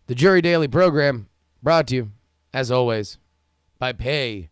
The JuRY Daily program brought to you, as always, by PayJury.com.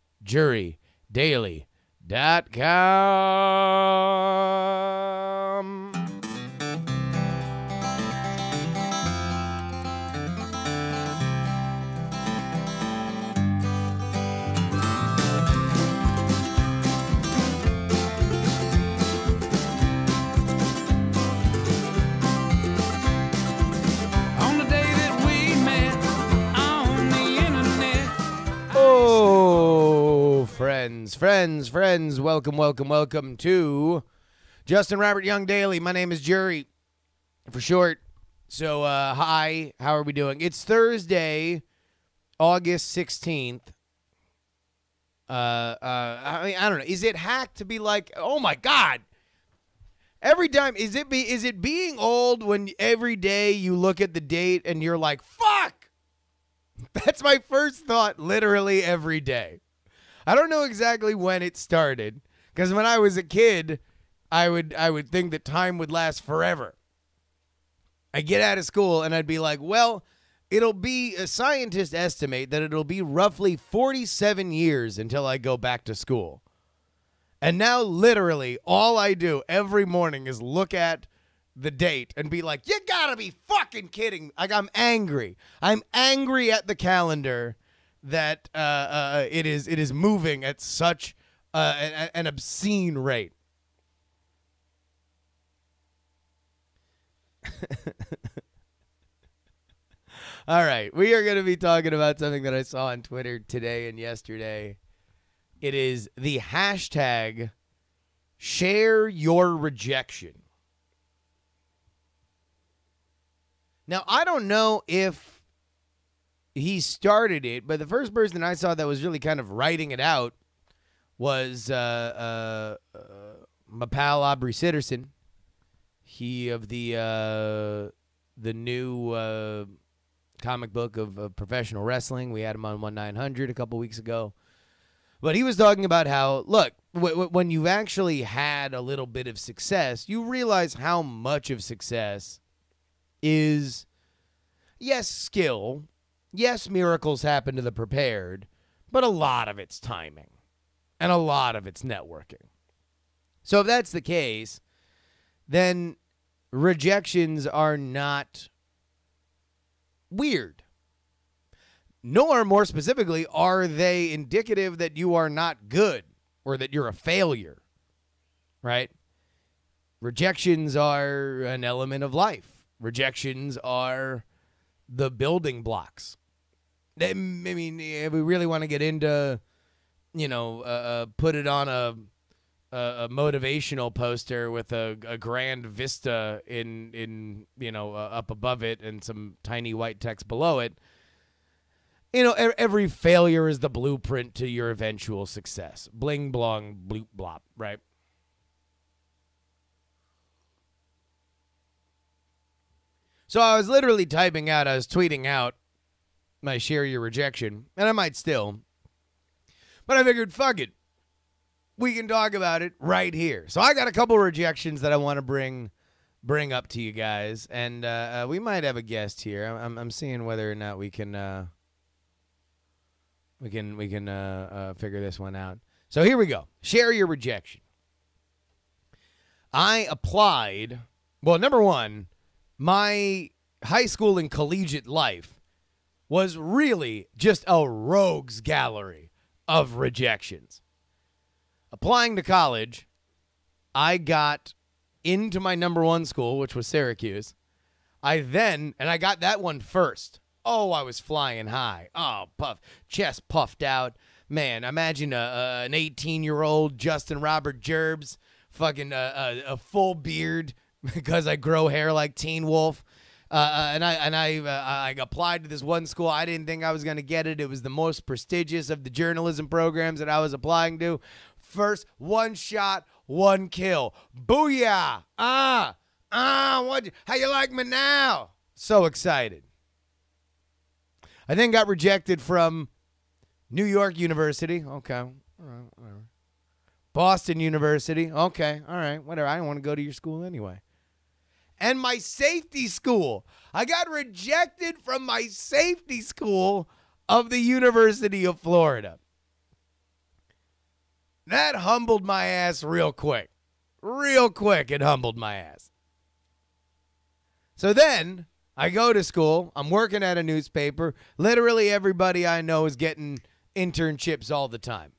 Friends, welcome to Justin Robert Young Daily. My name is JuRY for short. So, hi, how are we doing? It's Thursday, August 16th. I don't know. Is it hack to be like, oh my God? Every time, is it being old when every day you look at the date and you're like, fuck? That's my first thought literally every day. I don't know exactly when it started, because when I was a kid, I would think that time would last forever. I get out of school and I'd be like, well, scientists estimate that it'll be roughly 47 years until I go back to school. And now literally all I do every morning is look at the date and be like, you gotta be fucking kidding. Like, I'm angry. I'm angry at the calendar that it is moving at such an obscene rate. All right, we are going to be talking about something that I saw on Twitter today and yesterday. It is the hashtag share your rejection. Now, I don't know if he started it, but the first person I saw that was really kind of writing it out was my pal Aubrey Sitterson. He of the new comic book of professional wrestling. We had him on 1-900 a couple weeks ago. But he was talking about how, look, when you've actually had a little bit of success, you realize how much of success is, yes, skill. Yes, miracles happen to the prepared, but a lot of it's timing and a lot of it's networking. So if that's the case, then rejections are not weird. Nor, more specifically, are they indicative that you are not good or that you're a failure, right? Rejections are an element of life. Rejections are the building blocks. I mean, if we really want to get into, put it on a motivational poster with a grand vista in up above it and some tiny white text below it. Every failure is the blueprint to your eventual success. Bling, blong, bloop, blop, right? So I was literally tweeting out my share your rejection, and I might still, but I figured, fuck it. We can talk about it right here. So I got a couple rejections that I want to bring up to you guys, and we might have a guest here. I'm seeing whether or not we can figure this one out. So here we go. Share your rejection. I applied. Well, number one, my high school and collegiate life was really just a rogues gallery of rejections. Applying to college, I got into my number one school, which was Syracuse. I got that one first. Oh, I was flying high. Oh, chest puffed out. Man, imagine an 18-year-old Justin Robert Gerbs, fucking a full beard because I grow hair like Teen Wolf. And I applied to this one school. I didn't think I was going to get it. It was the most prestigious of the journalism programs that I was applying to. First, one shot, one kill. Booyah! How you like me now? So excited. I then got rejected from New York University. Okay, all right, whatever. Boston University. Okay, all right, whatever. I don't want to go to your school anyway. and my safety school. I got rejected from my safety school of the University of Florida. That humbled my ass real quick. Real quick, it humbled my ass. So then I go to school. I'm working at a newspaper. Literally everybody I know is getting internships all the time.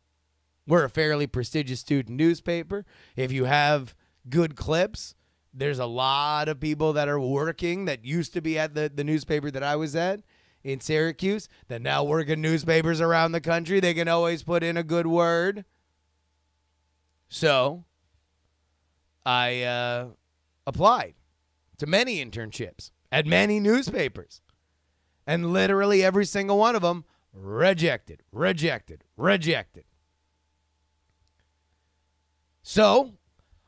We're a fairly prestigious student newspaper. If you have good clips, there's a lot of people that are working that used to be at the newspaper that I was at in Syracuse that now work in newspapers around the country. They can always put in a good word. So I applied to many internships at many newspapers. And literally every single one of them rejected. So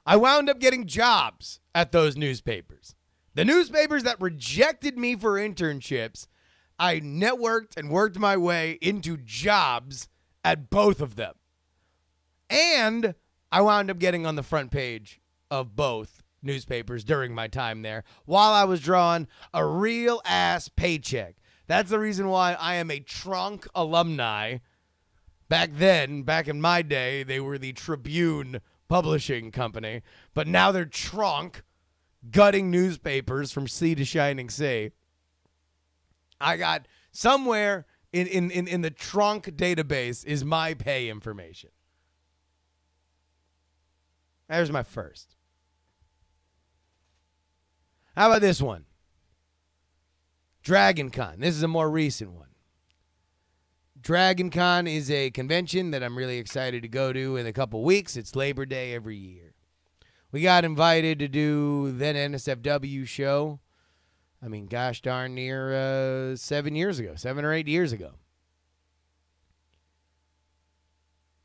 I wound up getting jobs at those newspapers. The newspapers that rejected me for internships, I networked and worked my way into jobs at both of them. And I wound up getting on the front page of both newspapers during my time there while I was drawing a real ass paycheck. That's the reason why I am a Trunk alumni. Back then, back in my day, they were the Tribune publishing company, but now they're Trunk, gutting newspapers from sea to shining sea. I got somewhere in the Trunk database is my pay information. There's my first. How about this one? DragonCon. This is a more recent one. DragonCon is a convention that I'm really excited to go to in a couple weeks. It's Labor Day every year. We got invited to do then NSFW show. I mean, gosh darn near 7 or 8 years ago.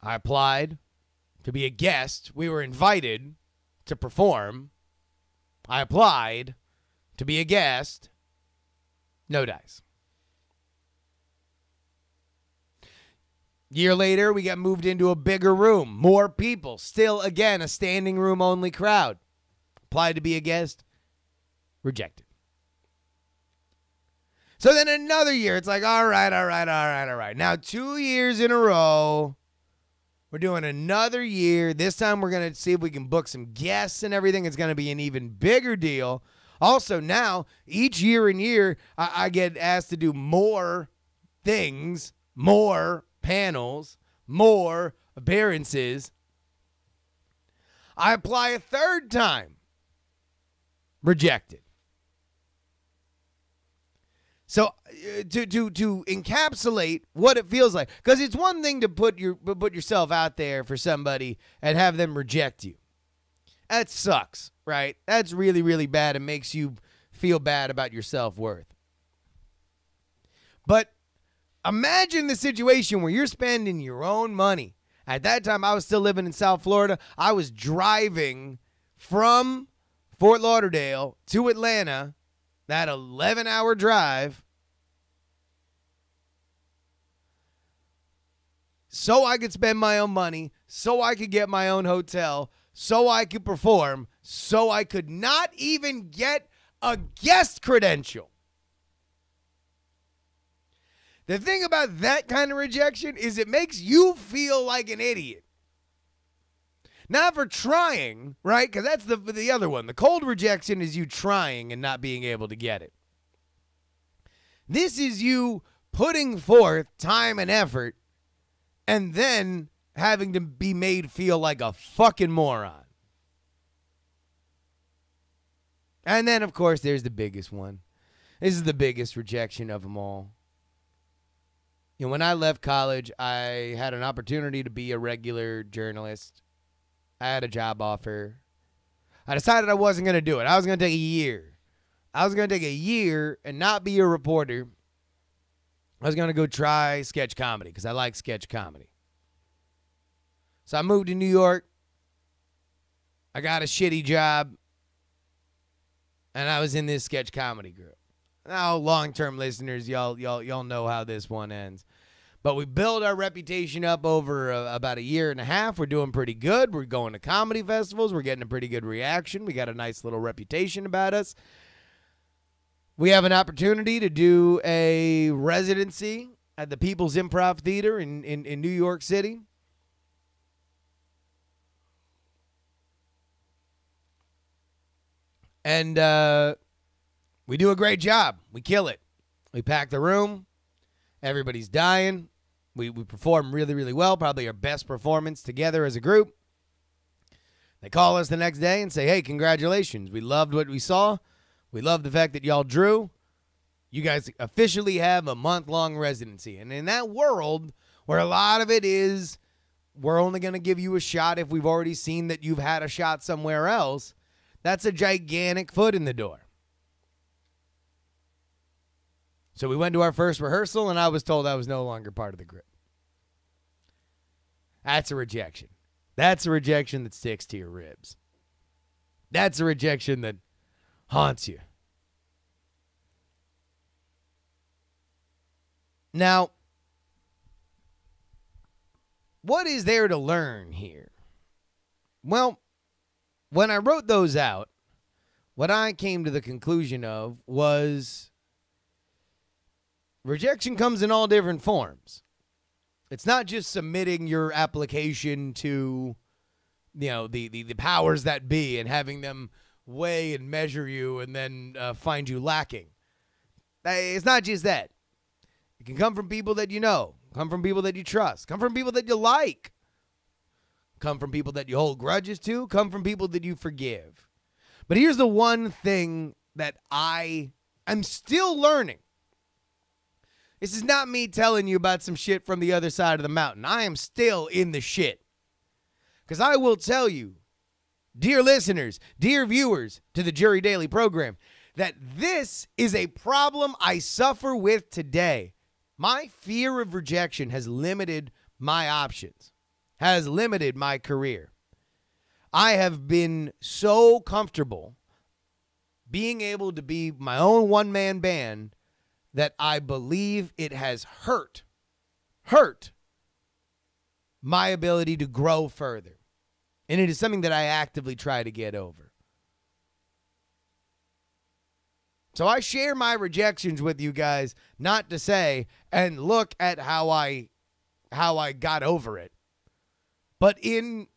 I applied to be a guest. We were invited to perform. I applied to be a guest. No dice. Year later, we got moved into a bigger room. More people. Still, again, a standing room only crowd. Applied to be a guest. Rejected. So then another year, it's like, all right. Now 2 years in a row, we're doing another year. This time we're going to see if we can book some guests and everything. It's going to be an even bigger deal. Also now, each year and year, I get asked to do more things, more panels, more appearances. I apply a third time. Rejected. So to encapsulate what it feels like, because it's one thing to put yourself out there for somebody and have them reject you. That sucks, right? That's really, really bad. It makes you feel bad about your self-worth. But imagine the situation where you're spending your own money. At that time, I was still living in South Florida. I was driving from Fort Lauderdale to Atlanta, that 11-hour drive, so I could spend my own money, so I could get my own hotel, so I could perform, so I could not even get a guest credential. The thing about that kind of rejection is it makes you feel like an idiot. Not for trying, right? Because that's the other one. The cold rejection is you trying and not being able to get it. This is you putting forth time and effort and then having to be made feel like a fucking moron. And then, of course, there's the biggest one. This is the biggest rejection of them all. You know, when I left college, I had an opportunity to be a regular journalist. I had a job offer. I decided I wasn't going to do it. I was going to take a year. I was going to take a year and not be a reporter. I was going to go try sketch comedy because I like sketch comedy. So I moved to New York. I got a shitty job. And I was in this sketch comedy group. Now, long-term listeners, y'all know how this one ends. But we built our reputation up over about a year and a half. We're doing pretty good. We're going to comedy festivals. We're getting a pretty good reaction. We got a nice little reputation about us. We have an opportunity to do a residency at the People's Improv Theater in New York City. And we do a great job. We kill it. We pack the room. Everybody's dying. We perform really, really well. Probably our best performance together as a group. They call us the next day and say, hey, congratulations. We loved what we saw. We love the fact that y'all drew. You guys officially have a month-long residency. And in that world where a lot of it is we're only going to give you a shot if we've already seen that you've had a shot somewhere else, that's a gigantic foot in the door. So we went to our first rehearsal, and I was told I was no longer part of the group. That's a rejection. That's a rejection that sticks to your ribs. That's a rejection that haunts you. Now, what is there to learn here? Well, when I wrote those out, what I came to the conclusion of was rejection comes in all different forms. It's not just submitting your application to, the powers that be and having them weigh and measure you and then find you lacking. It's not just that. It can come from people that you know, come from people that you trust, come from people that you like, come from people that you hold grudges to, come from people that you forgive. But here's the one thing that I am still learning. This is not me telling you about some shit from the other side of the mountain. I am still in the shit. Because I will tell you, dear listeners, dear viewers to the JuRY Daily program, that this is a problem I suffer with today. My fear of rejection has limited my options, has limited my career. I have been so comfortable being able to be my own one-man band that I believe it has hurt my ability to grow further. And it is something that I actively try to get over. So I share my rejections with you guys, not to say, and look at how I got over it, but in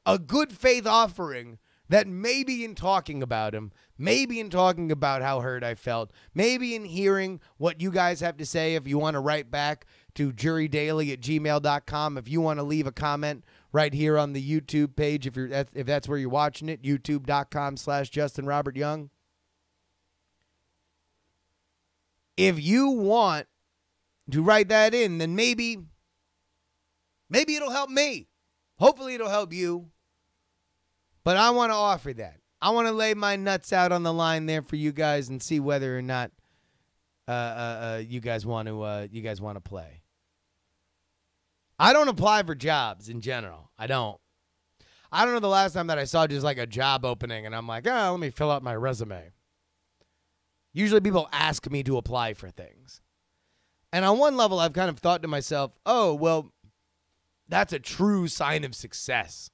a good faith offering that maybe in talking about him, maybe in talking about how hurt I felt, maybe in hearing what you guys have to say, if you want to write back to jurydaily@gmail.com, if you want to leave a comment right here on the YouTube page, if that's where you're watching it, youtube.com/JustinRobertYoung. If you want to write that in, then maybe it'll help me. Hopefully it'll help you. But I want to offer that. I want to lay my nuts out on the line there for you guys and see whether or not you guys want to play. I don't apply for jobs in general. I don't know the last time that I saw just like a job opening and I'm like, let me fill out my resume. Usually people ask me to apply for things. And on one level, I've kind of thought to myself, oh, well, that's a true sign of success.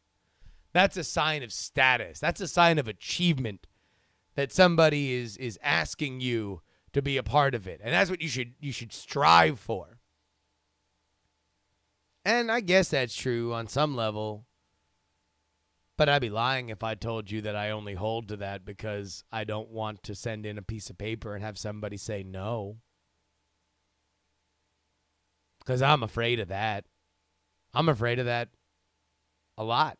That's a sign of status. That's a sign of achievement that somebody is asking you to be a part of it. And that's what you should strive for. And I guess that's true on some level. But I'd be lying if I told you that I only hold to that because I don't want to send in a piece of paper and have somebody say no. Because I'm afraid of that. I'm afraid of that a lot.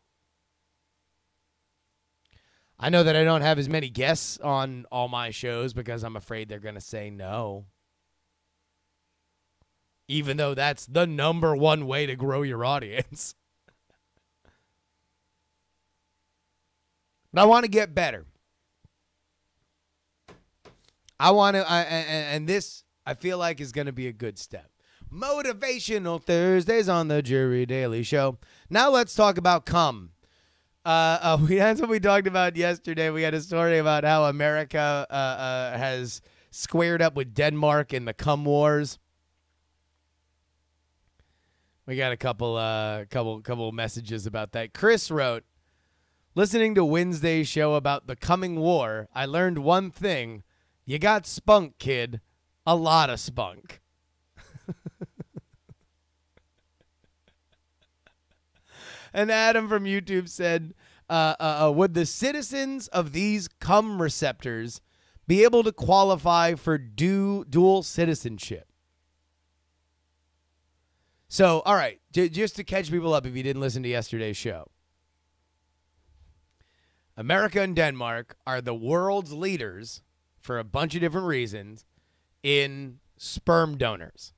I know that I don't have as many guests on all my shows because I'm afraid they're going to say no. Even though that's the number one way to grow your audience. But I want to get better. I want to, and this I feel like is going to be a good step. Motivational Thursdays on the JuRY Daily Show. Now let's talk about cum. That's what we talked about yesterday. We had a story about how America has squared up with Denmark in the cum wars. We got a couple messages about that. Chris wrote, listening to Wednesday's show about the coming war, I learned one thing. You got spunk, kid. A lot of spunk. And Adam from YouTube said, would the citizens of these cum receptors be able to qualify for dual citizenship? So, all right, just to catch people up if you didn't listen to yesterday's show. America and Denmark are the world's leaders, for a bunch of different reasons, in sperm donors.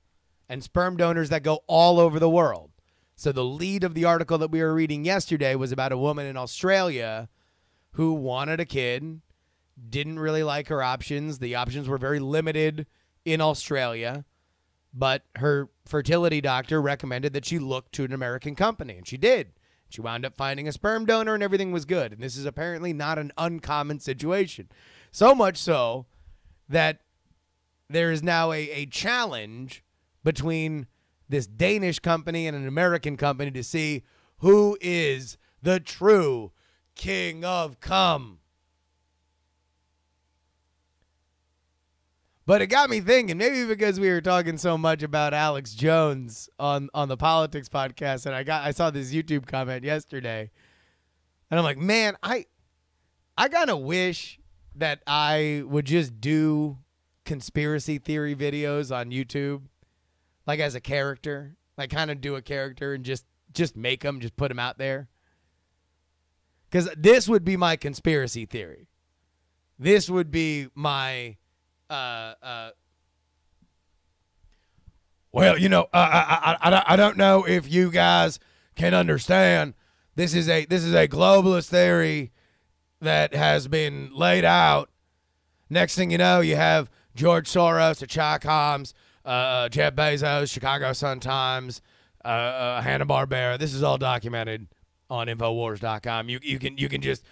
And sperm donors that go all over the world. So the lead of the article that we were reading yesterday was about a woman in Australia who wanted a kid, didn't really like her options. The options were very limited in Australia, but her fertility doctor recommended that she look to an American company, and she did. She wound up finding a sperm donor, and everything was good. And this is apparently not an uncommon situation. So much so that there is now a challenge between this Danish company and an American company to see who is the true king of cum. But it got me thinking, maybe because we were talking so much about Alex Jones on the Politics podcast, and I saw this YouTube comment yesterday, and I'm like, man, I kind of wish that I would just do conspiracy theory videos on YouTube, like as a character, like kind of do a character and just make them, just put them out there. Because this would be my conspiracy theory. This would be my, well, you know, I don't know if you guys can understand. This is a globalist theory that has been laid out. Next thing you know, you have George Soros, the Chi-Coms, Jeff Bezos, Chicago Sun-Times, Hanna-Barbera. This is all documented on Infowars.com. You can just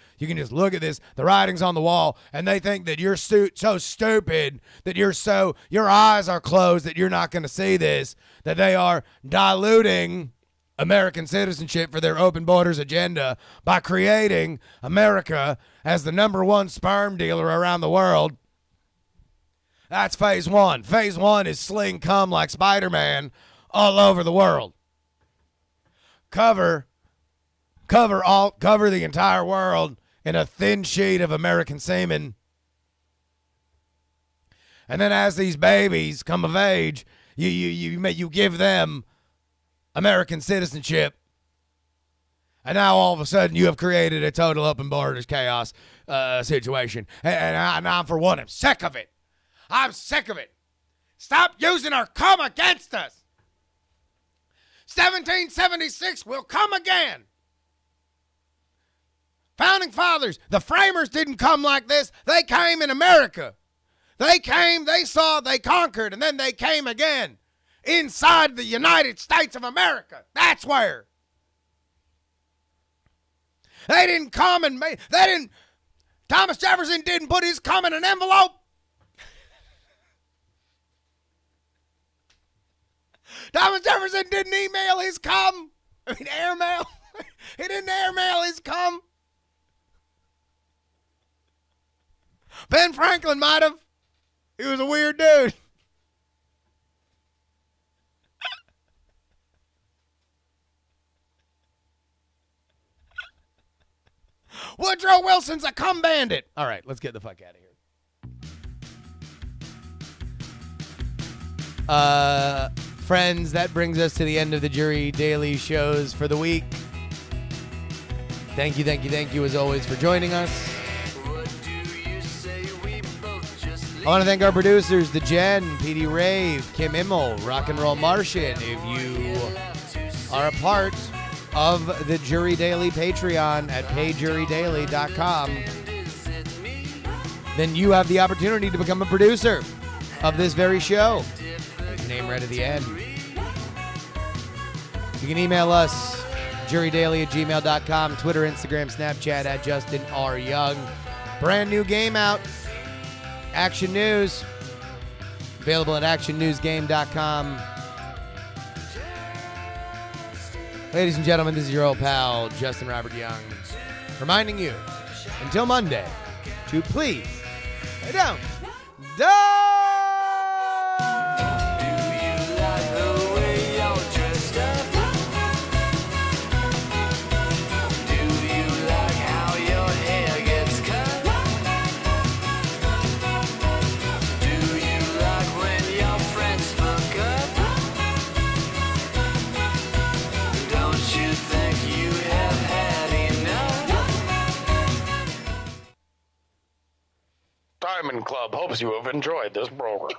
look at this. The writing's on the wall, and they think that you're so stupid that your eyes are closed, that you're not going to see this, that they are diluting American citizenship for their open borders agenda by creating America as the #1 sperm dealer around the world. That's phase one. Phase one is sling cum like Spider-Man all over the world. Cover the entire world in a thin sheet of American semen. And then as these babies come of age, you give them American citizenship. And now all of a sudden you have created a total open borders chaos situation. And I, for one, am sick of it. I'm sick of it. Stop using our cum against us. 1776 will come again. Founding fathers, the framers didn't come like this. They came in America. They came, they saw, they conquered, and then they came again inside the United States of America. That's where. They didn't come and Thomas Jefferson didn't put his cum in an envelope. Thomas Jefferson didn't email his cum. Airmail. He didn't airmail his cum. Ben Franklin might have. He was a weird dude. Woodrow Wilson's a cum bandit. All right, let's get the fuck out of here. Friends, that brings us to the end of the JuRY Daily shows for the week. Thank you as always for joining us. I want to thank our producers, The Jen, PD Rave, Kim Immel, Rock and Roll Martian. If you are a part of the JuRY Daily Patreon at payjurydaily.com, then you have the opportunity to become a producer of this very show. Name right at the end. You can email us, jurydaily@gmail.com, Twitter, Instagram, Snapchat at Justin R. Young. Brand new game out, Action News, available at actionnewsgame.com. Ladies and gentlemen, this is your old pal, Justin Robert Young, reminding you, until Monday, to please lay down. Diamond Club hopes you have enjoyed this program.